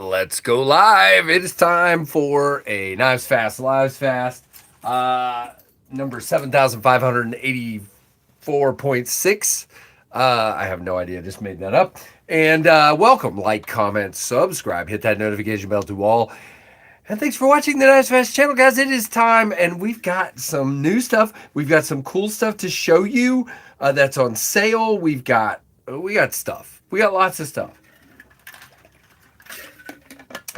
Let's go live. It is time for a KnivesFAST, LivesFAST, number 7,584.6. I have no idea. Just made that up. And welcome. Like, comment, subscribe. Hit that notification bell to all. And thanks for watching the KnivesFAST channel, guys. It is time, and we've got some new stuff. We've got some cool stuff to show you that's on sale. We got stuff. We got lots of stuff.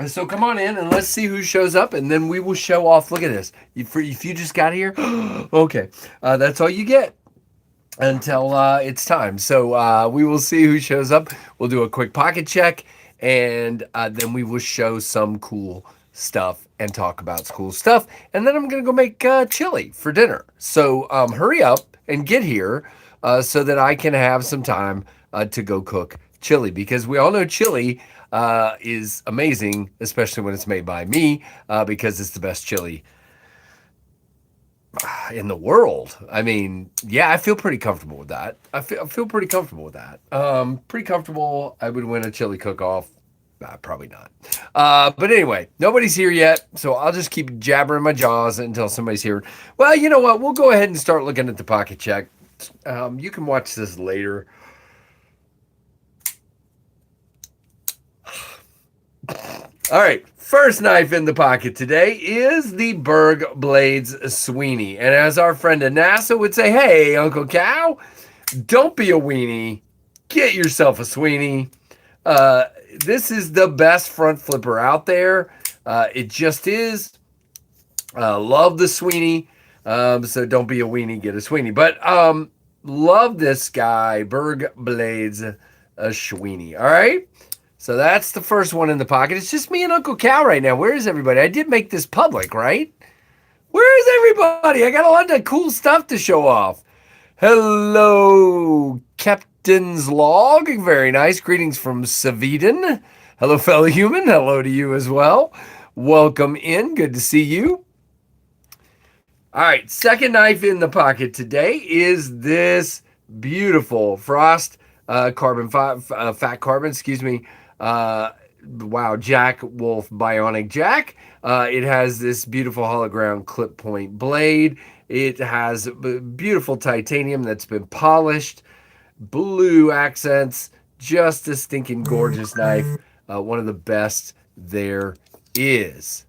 So come on in and let's see who shows up, and then we will show off. Look at this. If you just got here, okay, that's all you get until it's time. So we will see who shows up. We'll do a quick pocket check, and then we will show some cool stuff and talk about cool stuff. And then I'm going to go make chili for dinner. So hurry up and get here so that I can have some time to go cook chili, because we all know chili is amazing, especially when it's made by me, because it's the best chili in the world. I mean, yeah, I feel pretty comfortable with that. I feel pretty comfortable with that. Pretty comfortable. I would win a chili cook-off. Probably not. But anyway, nobody's here yet, so I'll just keep jabbering my jaws until somebody's here. Well, you know what? We'll go ahead and start looking at the pocket check. You can watch this later. All right, first knife in the pocket today is the Berg Blades Sweeney. And as our friend Anassa would say, hey, Uncle Cow, don't be a weenie. Get yourself a Sweeney. This is the best front flipper out there. It just is. Love the Sweeney. So don't be a weenie, get a Sweeney. But love this guy, Berg Blades Sweeney. All right? So that's the first one in the pocket. It's just me and Uncle Cow right now. Where is everybody? I did make this public, right? Where is everybody? I got a lot of cool stuff to show off. Hello, Captain's Log. Very nice. Greetings from Sweden. Hello, fellow human. Hello to you as well. Welcome in. Good to see you. All right, second knife in the pocket today is this beautiful Frost fat carbon, excuse me. Wow, Jack Wolf Bionic Jack. It has this beautiful hologram clip point blade. It has beautiful titanium that's been polished, blue accents, just a stinking gorgeous knife. One of the best there is.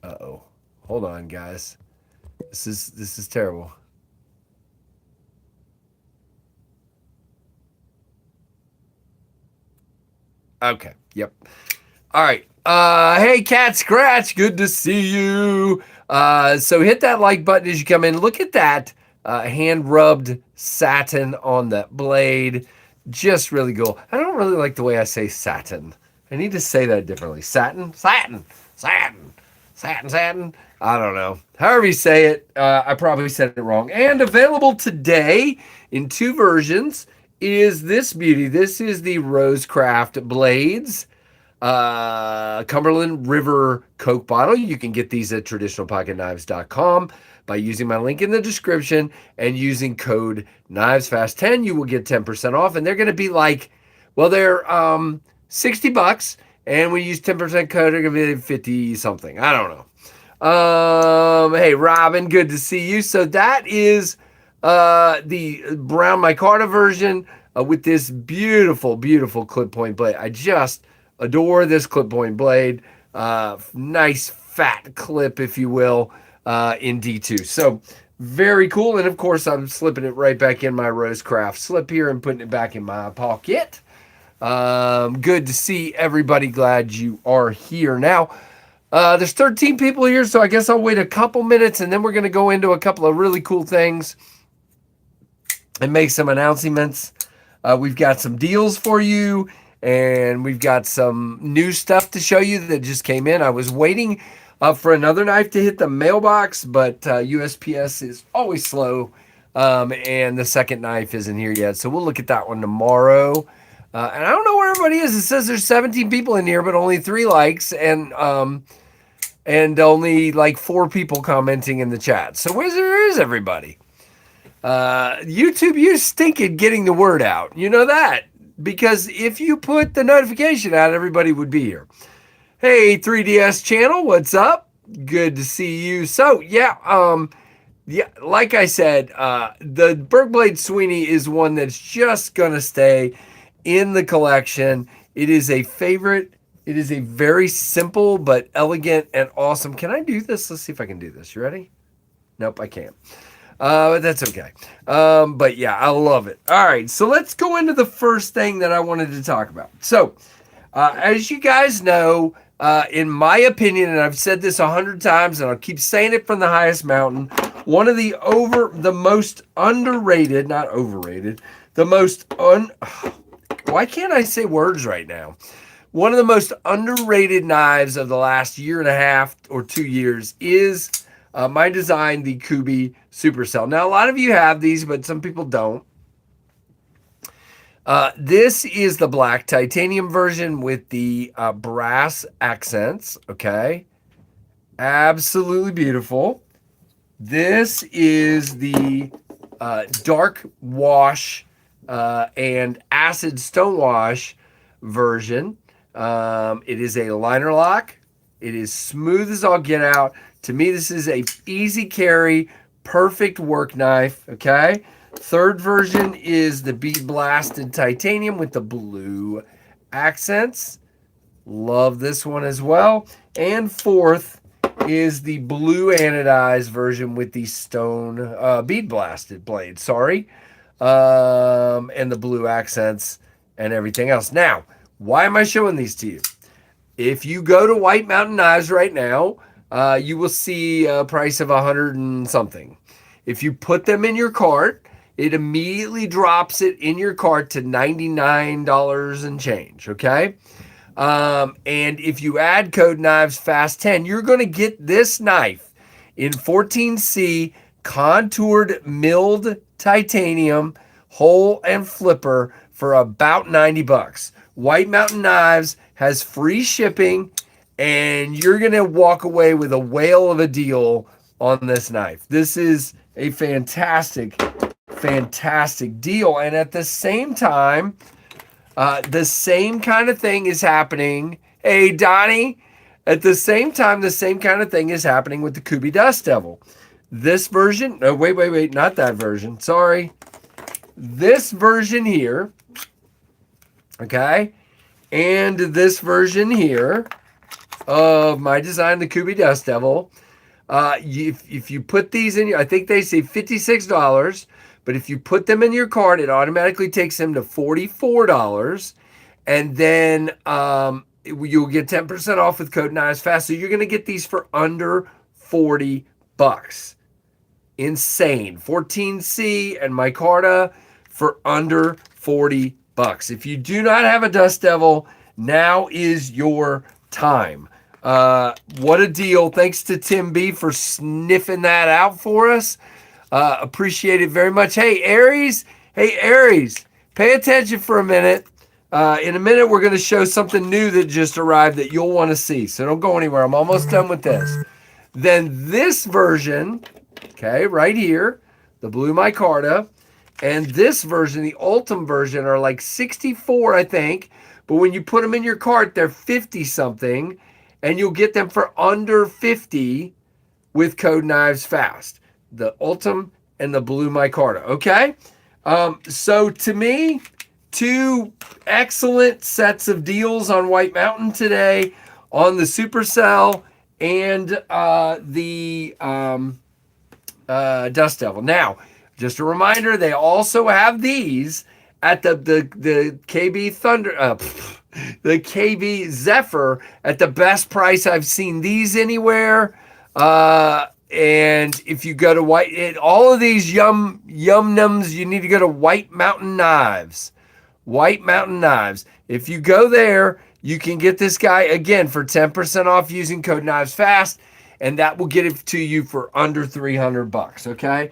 Uh-oh. Hold on, guys. This is terrible. Okay. Yep. All right. Hey, Cat Scratch. Good to see you. So hit that like button as you come in. Look at that hand-rubbed satin on that blade. Just really cool. I don't really like the way I say satin. I need to say that differently. Satin? Satin. Satin. Satin. Satin. I don't know. However you say it, I probably said it wrong. And available today in two versions is this beauty. This is the Rosecraft Blades Cumberland River Coke bottle. You can get these at traditionalpocketknives.com by using my link in the description and using code KnivesFAST10. You will get 10% off, and they're going to be like, well, they're $60, and when you use 10% code, they're going to be 50 something. I don't know. Hey, Robin, good to see you. So that is the brown micarta version with this beautiful, beautiful clip point blade. I just adore this clip point blade. Nice fat clip, if you will, in D2. So very cool. And of course, I'm slipping it right back in my Rosecraft slip here and putting it back in my pocket. Good to see everybody. Glad you are here. Now, there's 13 people here, so I guess I'll wait a couple minutes, and then we're going to go into a couple of really cool things and make some announcements. We've got some deals for you, and we've got some new stuff to show you that just came in. I was waiting for another knife to hit the mailbox, but USPS is always slow, and the second knife isn't here yet. So we'll look at that one tomorrow. And I don't know where everybody is. It says there's 17 people in here, but only 3 likes, and only like 4 people commenting in the chat. So where is everybody? YouTube, you stink at getting the word out. You know that. because if you put the notification out, everybody would be here. Hey, 3DS channel, what's up? Good to see you. So, yeah, like I said, the Bergblade Sweeney is one that's just going to stay in the collection. It is a favorite. It is a very simple but elegant and awesome. Can I do this? Let's see if I can do this. You ready? Nope, I can't. But that's okay. But yeah, I love it. All right, so let's go into the first thing that I wanted to talk about. So, as you guys know, in my opinion, and I've said this 100 times, and I'll keep saying it from the highest mountain, one of the most underrated, not overrated, why can't I say words right now? One of the most underrated knives of the last year and a half or 2 years is my design, the Kubi Supercell. Now, a lot of you have these, but some people don't. This is the black titanium version with the brass accents, okay? Absolutely beautiful. This is the dark wash and acid stonewash version. It is a liner lock. It is smooth as all get out. To me, this is a easy carry, perfect work knife, okay? Third version is the bead blasted titanium with the blue accents. Love this one as well. And fourth is the blue anodized version with the stone bead blasted blade, and the blue accents and everything else. Now, why am I showing these to you? If you go to White Mountain Knives right now, you will see a price of 100 and something. If you put them in your cart, it immediately drops it in your cart to $99 and change, okay? And if you add code KnivesFAST10, you're going to get this knife in 14C contoured milled titanium, hole and flipper for about 90 bucks. White Mountain Knives has free shipping, and you're going to walk away with a whale of a deal on this knife. This is a fantastic deal. And at the same time, the same kind of thing is happening. Hey, Donnie. At the same time, the same kind of thing is happening with the Kubi Dust Devil. This version, no, wait, not that version. Sorry. This version here, okay, and this version here of my design, the Kubi Dust Devil, if you put these in, I think they say $56, but if you put them in your cart, it automatically takes them to $44, and then you'll get 10% off with code KnivesFAST. So you're going to get these for under 40 bucks. Insane. 14C and micarta for under 40 bucks. If you do not have a Dust Devil, now is your time. What a deal. Thanks to Tim B for sniffing that out for us. Appreciate it very much. Hey, Aries, pay attention for a minute. In a minute, we're going to show something new that just arrived that you'll want to see. So don't go anywhere. I'm almost done with this. Then this version, okay, right here, the blue micarta, and this version, the Ultim version, are like 64, I think. But when you put them in your cart, they're 50 something, and you'll get them for under 50 with code KnivesFAST. The Ultim and the blue micarta. Okay, so to me, two excellent sets of deals on White Mountain today on the Supercell and the Dust Devil. Now, just a reminder, they also have these at the KB Thunder, the KB Zephyr at the best price I've seen these anywhere. And if you go to all of these yum nums, you need to go to White Mountain Knives. White Mountain Knives. If you go there, you can get this guy again for 10% off using code KnivesFAST, and that will get it to you for under 300 bucks. Okay,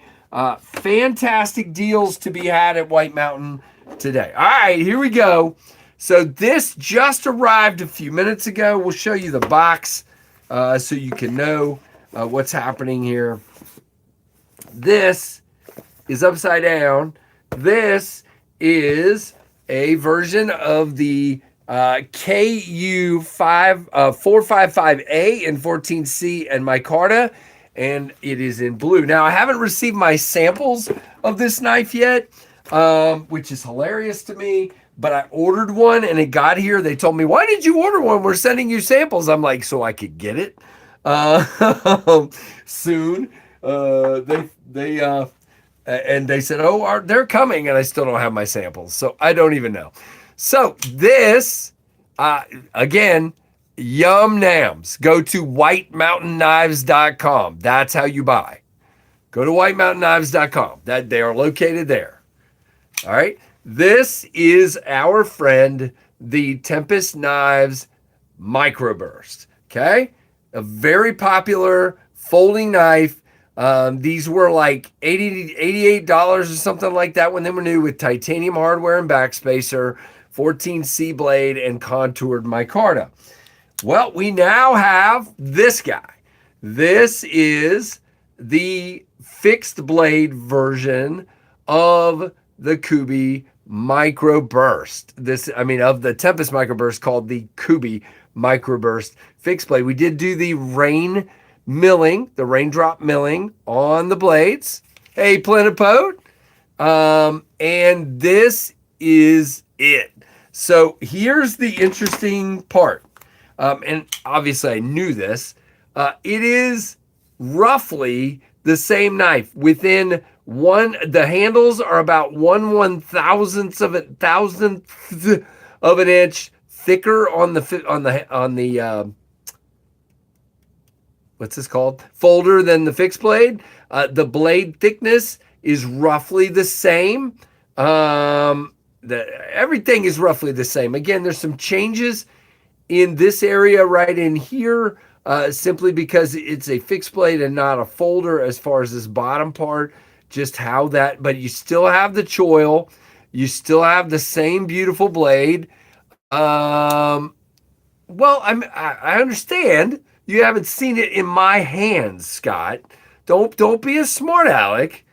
fantastic deals to be had at White Mountain today. All right, here we go. So this just arrived a few minutes ago. We'll show you the box so you can know what's happening here. This is upside down. This is a version of the KU455A in 14C and micarta, and it is in blue. Now, I haven't received my samples of this knife yet, which is hilarious to me, but I ordered one and it got here. They told me, "Why did you order one? We're sending you samples." I'm like, "So I could get it soon." And they said, "Oh, they're coming," and I still don't have my samples, so I don't even know. So this, again, yum nams. Go to whitemountainknives.com. That's how you buy. Go to whitemountainknives.com. That they are located there. All right. This is our friend, the Tempest Knives Microburst. Okay, a very popular folding knife. These were like $88 or something like that when they were new, with titanium hardware and backspacer, 14C blade, and contoured micarta. Well, we now have this guy. This is the fixed blade version of the Kubi Microburst. Of the Tempest Microburst, called the Kubi Microburst fixed blade. We did do the raindrop milling on the blades. Hey, Plenipote. And this is it. So here's the interesting part. And obviously I knew this. It is roughly the same knife. Within the handles are about 1/1000th of an inch thicker on the what's this called? Folder than the fixed blade. The blade thickness is roughly the same. Everything is roughly the same. Again, there's some changes in this area right in here, simply because it's a fixed blade and not a folder as far as this bottom part, but you still have the choil. You still have the same beautiful blade. I understand you haven't seen it in my hands, Scott. Don't be a smart aleck.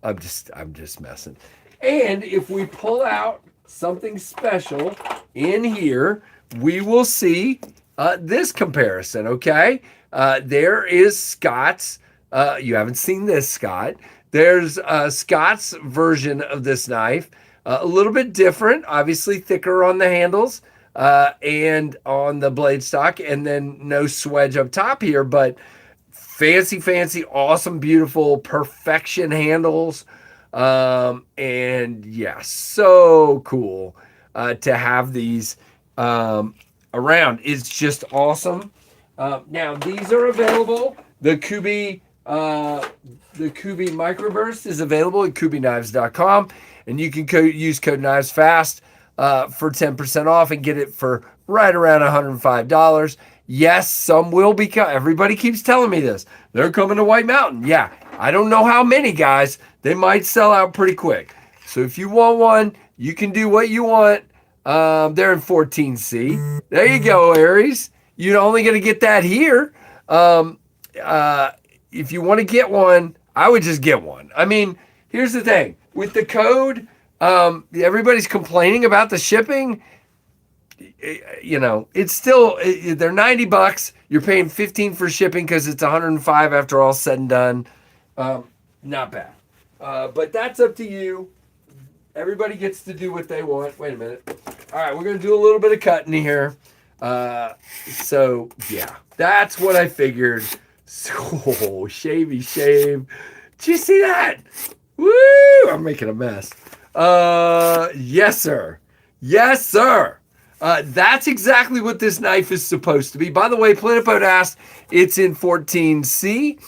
I'm just messing. And if we pull out something special in here, we will see this comparison, okay? There is Scott's. You haven't seen this, Scott. There's Scott's version of this knife. A little bit different, obviously thicker on the handles and on the blade stock, and then no swedge up top here, but fancy, awesome, beautiful, perfection handles. And yeah, so cool to have these around. It's just awesome. Now these are available. The Kubi Microburst is available at KubiKnives.com, and you can use code KnivesFAST for 10% off and get it for right around $105. Yes, some will be. Everybody keeps telling me this. They're coming to White Mountain. Yeah, I don't know how many, guys. They might sell out pretty quick. So if you want one, you can do what you want. They're in 14C. There you go, Aries. You're only going to get that here. If you want to get one, I would just get one. I mean, here's the thing. With the code, everybody's complaining about the shipping. It's still, they're $90. You're paying $15 for shipping because it's $105 after all said and done. Not bad. But that's up to you. Everybody gets to do what they want. Wait a minute. All right, we're going to do a little bit of cutting here. So, yeah, that's what I figured. So, shavy shave. Did you see that? Woo! I'm making a mess. Yes, sir. Yes, sir. That's exactly what this knife is supposed to be. By the way, Plenipote asked, it's in 14C.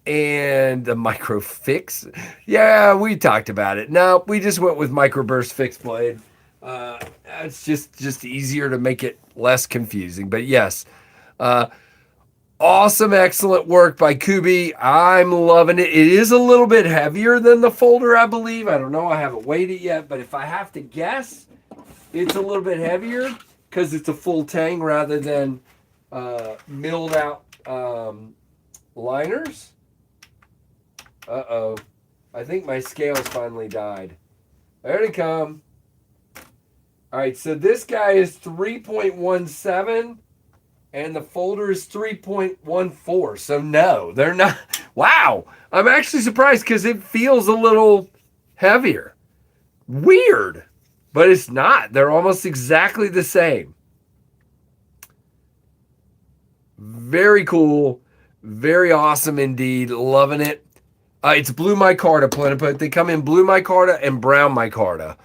And the micro fix. Yeah, we talked about it. No, we just went with microburst fixed blade. It's just easier to make it less confusing. But yes, awesome, excellent work by Kubi. I'm loving it. It is a little bit heavier than the folder, I believe. I don't know. I haven't weighed it yet. But if I have to guess, it's a little bit heavier because it's a full tang rather than milled out liners. Uh-oh. I think my scales finally died. There they come. All right, so this guy is 3.17 and the folder is 3.14. So no, they're not. Wow. I'm actually surprised because it feels a little heavier. Weird. But it's not. They're almost exactly the same. Very cool. Very awesome indeed. Loving it. It's blue micarta, Pleniput. They come in blue micarta and brown micarta.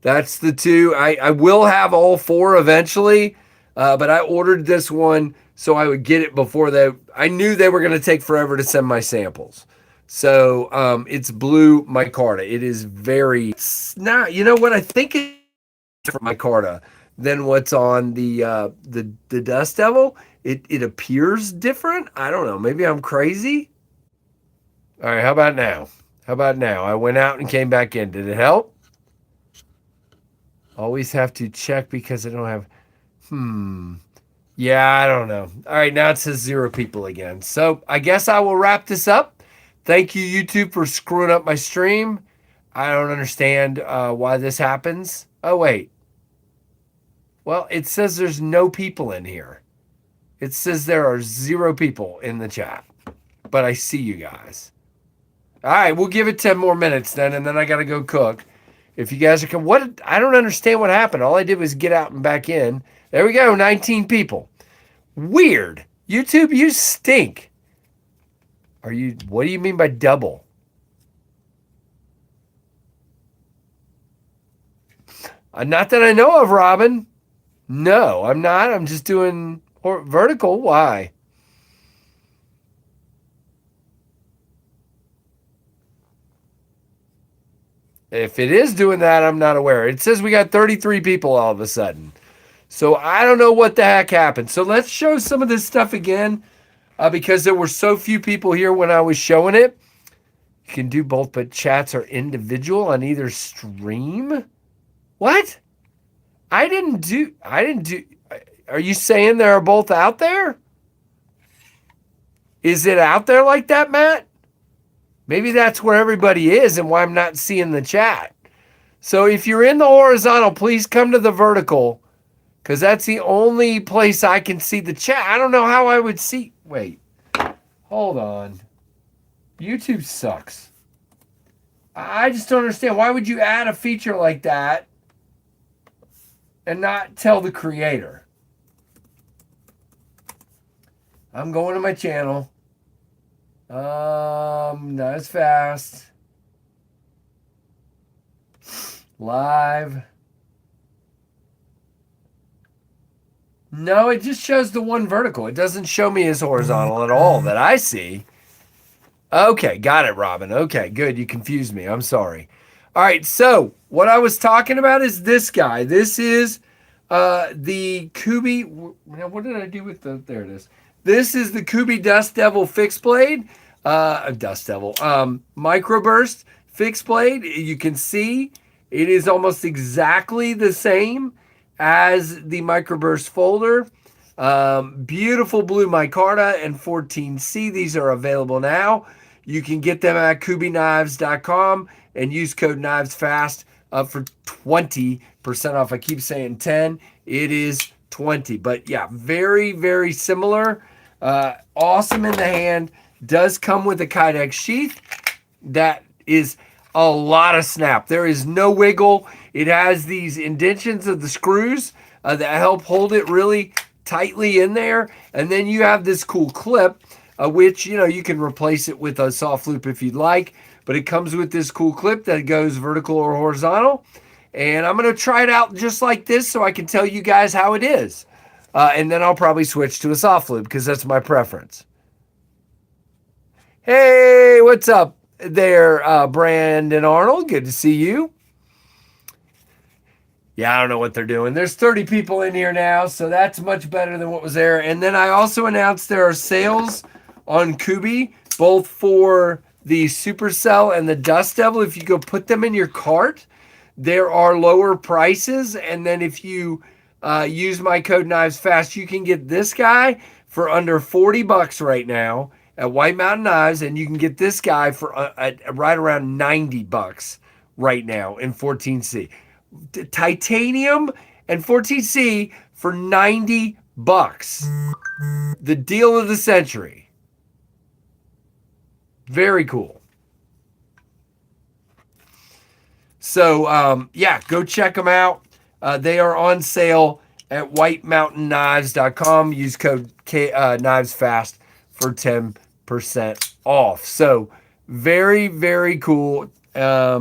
That's the two. I will have all four eventually, but I ordered this one so I would get it before they. I knew they were going to take forever to send my samples. So it's blue micarta. It is very. It's not. You know what? I think it's different micarta than what's on the Dust Devil. It appears different. I don't know. Maybe I'm crazy. All right. How about now? How about now? I went out and came back in. Did it help? Always have to check because I don't have. Yeah, I don't know. All right, now it says 0 people again. So I guess I will wrap this up. Thank you, YouTube, for screwing up my stream. I don't understand why this happens. Oh, wait. Well, it says there's no people in here. It says there are 0 people in the chat. But I see you guys. All right, we'll give it 10 more minutes then, and then I got to go cook. If you guys are what I don't understand what happened. All I did was get out and back in. There we go, 19 people. Weird. YouTube, you stink. What do you mean by double? Not that I know of, Robin. No, I'm not. I'm just doing vertical. Why? If it is doing that, I'm not aware. It says we got 33 people all of a sudden. So I don't know what the heck happened. So let's show some of this stuff again because there were so few people here when I was showing it. You can do both, but chats are individual on either stream. What? I didn't do. Are you saying they're both out there? Is it out there like that, Matt? Maybe that's where everybody is and why I'm not seeing the chat. So if you're in the horizontal, please come to the vertical because that's the only place I can see the chat. I don't know how I would see. Wait, hold on. YouTube sucks. I just don't understand. Why would you add a feature like that and not tell the creator? I'm going to my channel. LivesFAST. Live. No, it just shows the one vertical. It doesn't show me as horizontal at all that I see. Okay, got it, Robin. Okay, good. You confused me. I'm sorry. All right, so what I was talking about is this guy. This is the Kubi. Now, what did I do with the? There it is. This is the Kubi Dust Devil fixed blade. Dust Devil. Microburst fixed blade. You can see it is almost exactly the same as the Microburst folder. Beautiful blue micarta and 14C. These are available now. You can get them at KnivesFAST.com and use code KnivesFAST for 20% off. I keep saying 10. It is 20. But yeah, very, very similar. Awesome in the hand. Does come with a Kydex sheath. That is a lot of snap. There is no wiggle. It has these indentions of the screws that help hold it really tightly in there. And then you have this cool clip, which, you can replace it with a soft loop if you'd like. But it comes with this cool clip that goes vertical or horizontal. And I'm going to try it out just like this so I can tell you guys how it is. And then I'll probably switch to a soft loop because that's my preference. Hey, what's up there, Brandon Arnold? Good to see you. Yeah, I don't know what they're doing. There's 30 people in here now, so that's much better than what was there. And then I also announced there are sales on Kubi, both for the Supercell and the Dust Devil. If you go put them in your cart, there are lower prices. And then if you use my code KnivesFAST, you can get this guy for under $40 right now at White Mountain Knives, and you can get this guy for right around $90 right now in 14C. titanium and 14C for $90. The deal of the century. Very cool. So, yeah, go check them out. They are on sale at whitemountainknives.com. Use code KnivesFAST for 10% off. So, very, very cool. Yeah,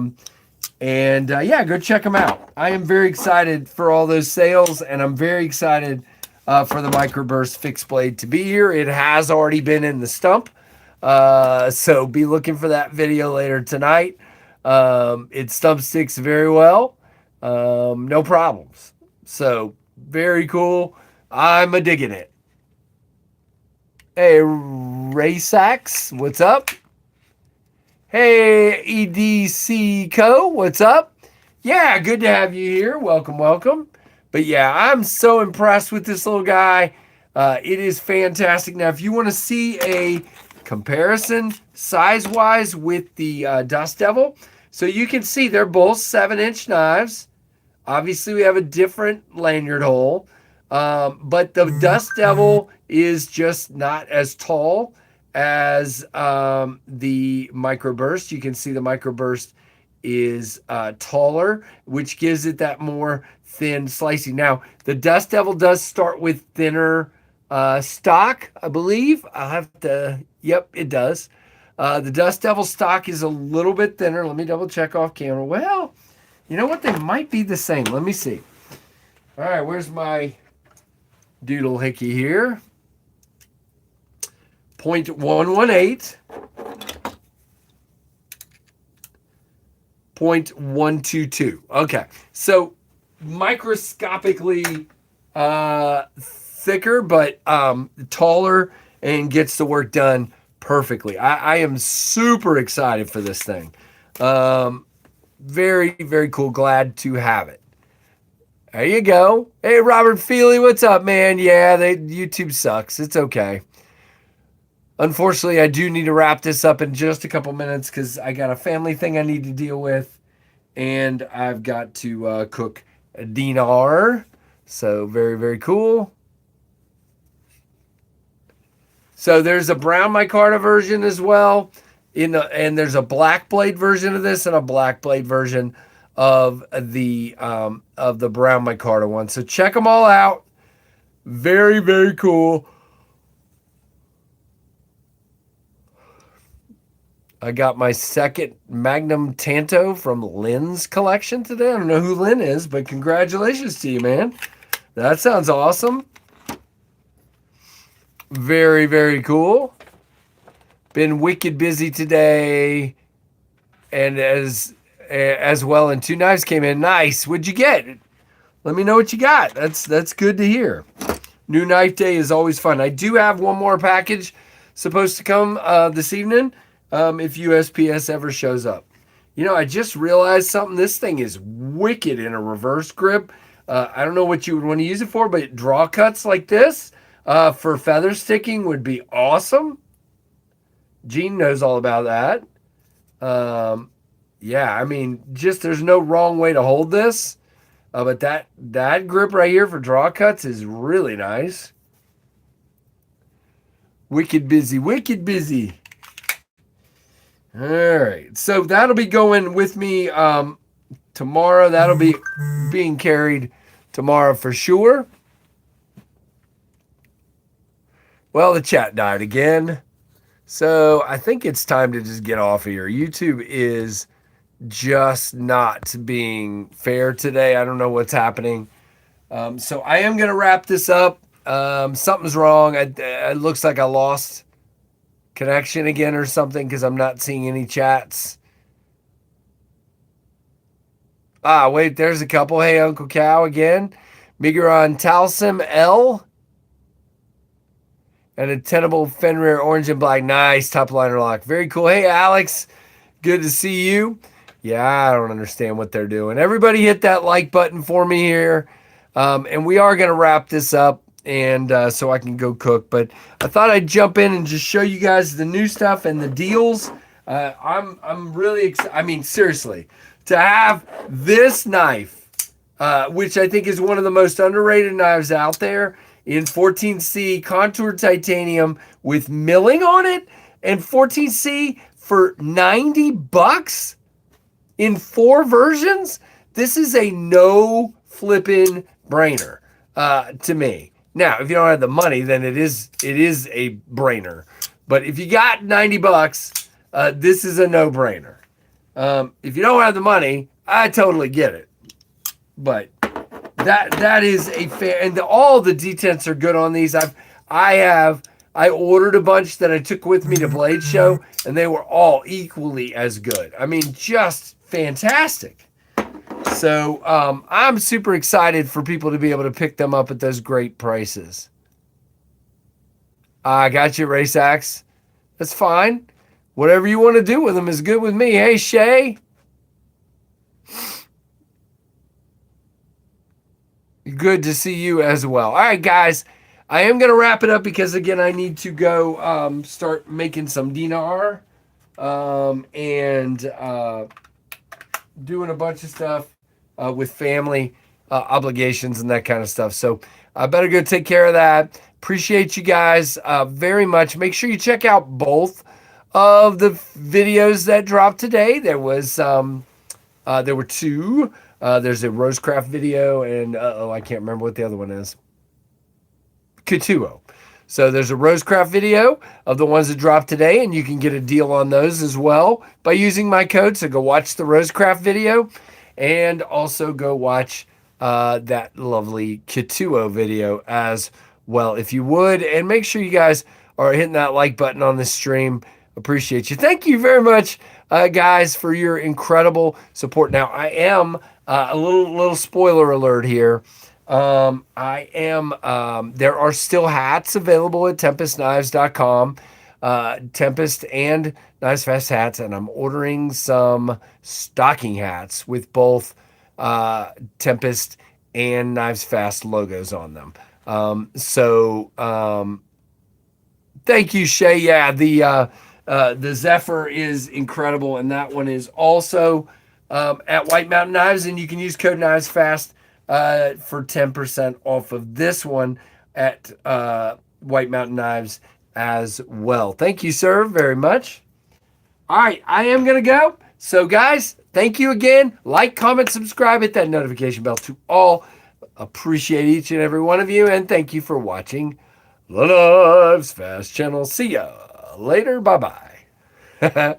go check them out. I am very excited for all those sales, and I'm very excited for the microburst fixed blade to be here. It has already been in the stump, so be looking for that video later tonight. It stump sticks very well, no problems. So very cool. I'm a digging it. Hey, Raysax, what's up? Hey, EDC Co, what's up? Yeah, good to have you here. Welcome, welcome. But yeah, I'm so impressed with this little guy. It is fantastic. Now, if you want to see a comparison size-wise with the Dust Devil, so you can see they're both 7-inch knives. Obviously, we have a different lanyard hole, but the Dust Devil is just not as tall as the microburst. You can see the microburst is taller, which gives it that more thin slicing. Now, the Dust Devil does start with thinner stock, I believe. I'll have to, yep, it does. The Dust Devil stock is a little bit thinner. Let me double check off camera. Well, you know what? They might be the same. Let me see. All right, where's my doodle hickey here? 0.118, 0.122. Okay, so microscopically thicker, but taller and gets the work done perfectly. I am super excited for this thing. Very, very cool. Glad to have it. There you go. Hey, Robert Feely, what's up, man? Yeah, YouTube sucks. It's okay. Unfortunately, I do need to wrap this up in just a couple minutes because I got a family thing I need to deal with, and I've got to cook dinar. So very, very cool. So there's a brown micarta version as well, and there's a black blade version of this and a black blade version of the brown micarta one. So check them all out. Very, very cool. I got my second Magnum Tanto from Lynn's collection today. I don't know who Lynn is, but congratulations to you, man. That sounds awesome. Very, very cool. Been wicked busy today. And as well, and 2 knives came in. Nice. What'd you get? Let me know what you got. That's good to hear. New knife day is always fun. I do have one more package supposed to come this evening. If USPS ever shows up. You know, I just realized something. This thing is wicked in a reverse grip. I don't know what you would want to use it for, but draw cuts like this for feather sticking would be awesome. Gene knows all about that. Yeah, I mean, just there's no wrong way to hold this. But that grip right here for draw cuts is really nice. Wicked busy, wicked busy. All right, so that'll be going with me tomorrow. That'll be being carried tomorrow for sure. Well, the chat died again. So I think it's time to just get off of here. YouTube is just not being fair today. I don't know what's happening. So I am going to wrap this up. Something's wrong. It looks like I lost connection again or something because I'm not seeing any chats. Wait, there's a couple. Hey, Uncle Cow again. Miguron Talsim L. And a tenable Fenrir orange and black. Nice top liner lock. Very cool. Hey, Alex. Good to see you. Yeah, I don't understand what they're doing. Everybody hit that like button for me here. And we are going to wrap this up. And so I can go cook. But I thought I'd jump in and just show you guys the new stuff and the deals. I'm really excited. I mean, seriously, to have this knife which I think is one of the most underrated knives out there, in 14C contoured titanium with milling on it, and 14C for $90 in 4 versions. This is a no flipping brainer to me. Now, if you don't have the money, then it is a brainer. But if you got $90, this is a no brainer. If you don't have the money, I totally get it. But that is a fair, and all the detents are good on these. I ordered a bunch that I took with me to Blade Show, and they were all equally as good. I mean, just fantastic. So I'm super excited for people to be able to pick them up at those great prices. I got you, Race Axe. That's fine. Whatever you want to do with them is good with me. Hey, Shay. Good to see you as well. All right, guys. I am going to wrap it up because, again, I need to go start making some dinar and doing a bunch of stuff with family obligations and that kind of stuff. So I better go take care of that. Appreciate you guys very much. Make sure you check out both of the videos that dropped today. There were 2. There's a Rosecraft video, and I can't remember what the other one is. Kituo. So there's a Rosecraft video of the ones that dropped today, and you can get a deal on those as well by using my code. So go watch the Rosecraft video, and also go watch that lovely Kituo video as well, if you would. And make sure you guys are hitting that like button on this stream. Appreciate you. Thank you very much, guys, for your incredible support. Now, I am a little spoiler alert here. There are still hats available at TempestKnives.com, Tempest and KnivesFAST hats, and I'm ordering some stocking hats with both Tempest and KnivesFAST logos on them. Thank you, Shay. Yeah, the Zephyr is incredible, and that one is also at White Mountain Knives, and you can use code KnivesFAST for 10% off of this one at White Mountain Knives as well. Thank you, sir, very much. All right, I am going to go. So, guys, thank you again. Like, comment, subscribe, hit that notification bell to all. Appreciate each and every one of you, and thank you for watching the LivesFAST channel. See ya later. Bye-bye.